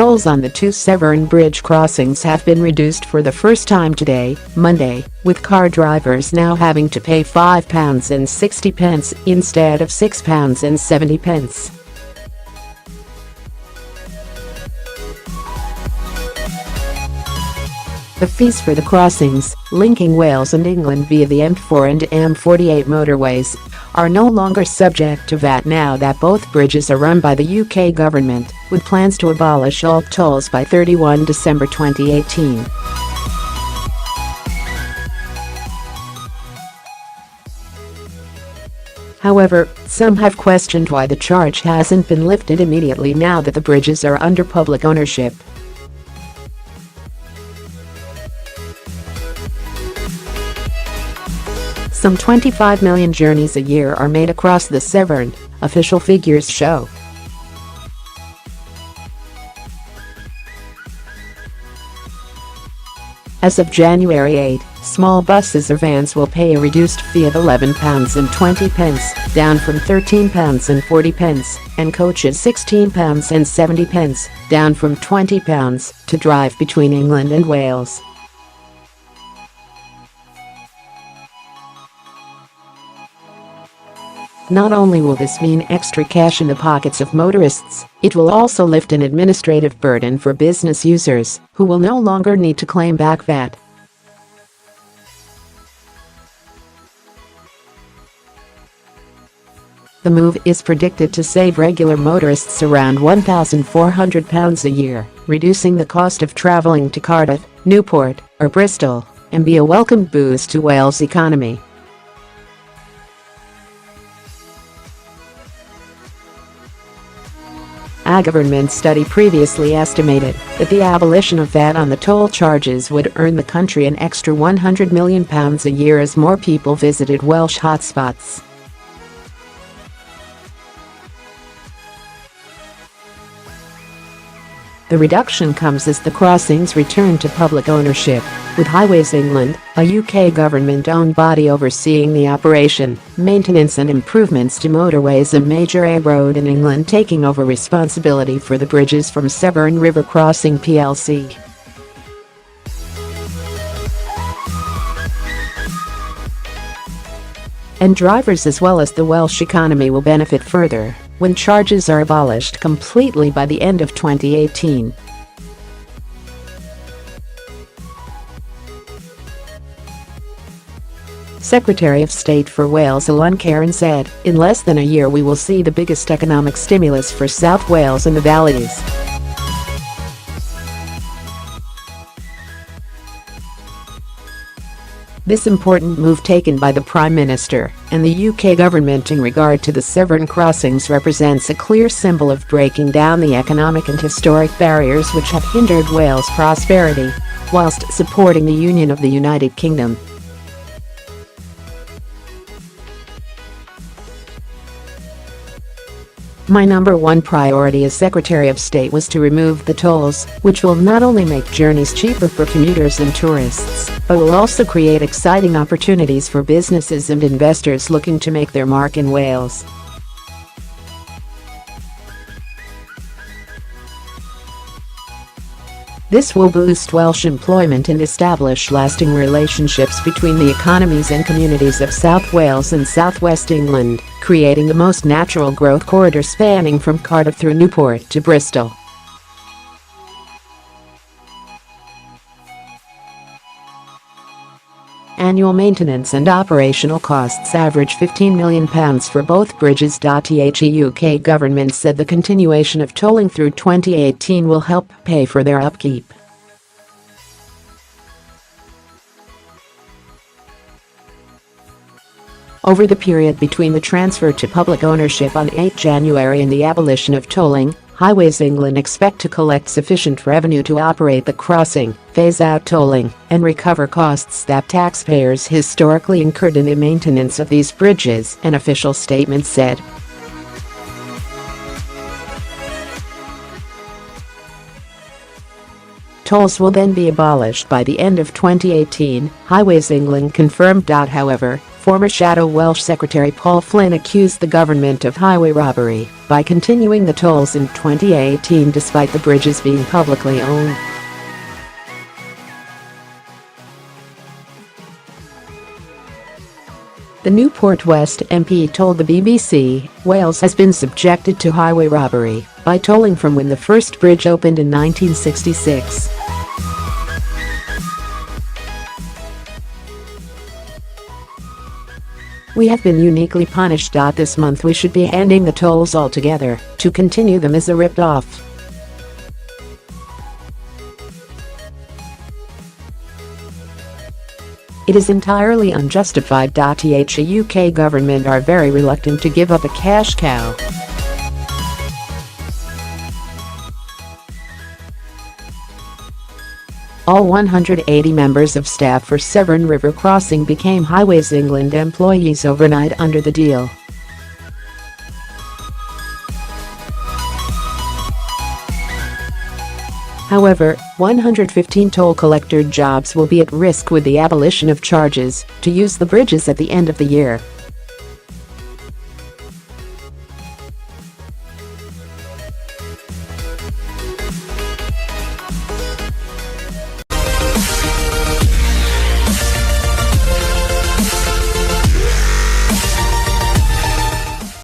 tolls on the two Severn Bridge crossings have been reduced for the first time today, Monday, with car drivers now having to pay £5.60 instead of £6.70. The fees for the crossings, linking Wales and England via the M4 and M48 motorways, are no longer subject to VAT now that both bridges are run by the UK government, with plans to abolish all tolls by 31 December 2018. However, some have questioned why the charge hasn't been lifted immediately now that the bridges are under public ownership. Some 25 million journeys a year are made across the Severn, official figures show. As of January 8, small buses or vans will pay a reduced fee of £11.20, down from £13.40, and coaches £16.70, down from £20, to drive between England and Wales. Not only will this mean extra cash in the pockets of motorists, it will also lift an administrative burden for business users, who will no longer need to claim back VAT. The move is predicted to save regular motorists around £1,400 a year, reducing the cost of travelling to Cardiff, Newport, or Bristol, and be a welcome boost to Wales' economy. A government study previously estimated that the abolition of VAT on the toll charges would earn the country an extra £100 million a year as more people visited Welsh hotspots. The reduction comes as the crossings return to public ownership, with Highways England, a UK government-owned body overseeing the operation, maintenance and improvements to motorways and major A road in England taking over responsibility for the bridges from Severn River Crossing PLC. And drivers as well as the Welsh economy will benefit further when charges are abolished completely by the end of 2018. Secretary of State for Wales Alun Cairns said, "In less than a year we will see the biggest economic stimulus for South Wales and the valleys." This important move taken by the Prime Minister and the UK government in regard to the Severn crossings represents a clear symbol of breaking down the economic and historic barriers which have hindered Wales' prosperity, whilst supporting the union of the United Kingdom. "My number one priority as Secretary of State was to remove the tolls, which will not only make journeys cheaper for commuters and tourists, but will also create exciting opportunities for businesses and investors looking to make their mark in Wales." This will boost Welsh employment and establish lasting relationships between the economies and communities of South Wales and South West England, creating the most natural growth corridor spanning from Cardiff through Newport to Bristol. Annual maintenance and operational costs average £15 million for both bridges.The UK government said the continuation of tolling through 2018 will help pay for their upkeep. Over the period between the transfer to public ownership on 8 January and the abolition of tolling, Highways England expect to collect sufficient revenue to operate the crossing, phase out tolling, and recover costs that taxpayers historically incurred in the maintenance of these bridges, an official statement said. Tolls will then be abolished by the end of 2018, Highways England confirmed. However, Former Shadow Welsh Secretary Paul Flynn accused the government of highway robbery by continuing the tolls in 2018 despite the bridges being publicly owned. The Newport West MP told the BBC, Wales has been subjected to highway robbery by tolling from when the first bridge opened in 1966. We have been uniquely punished. This month we should be ending the tolls altogether. To continue them is a rip-off. It is entirely unjustified. The UK government are very reluctant to give up a cash cow. All 180 members of staff for Severn River Crossing became Highways England employees overnight under the deal. However, 115 toll collector jobs will be at risk with the abolition of charges to use the bridges at the end of the year.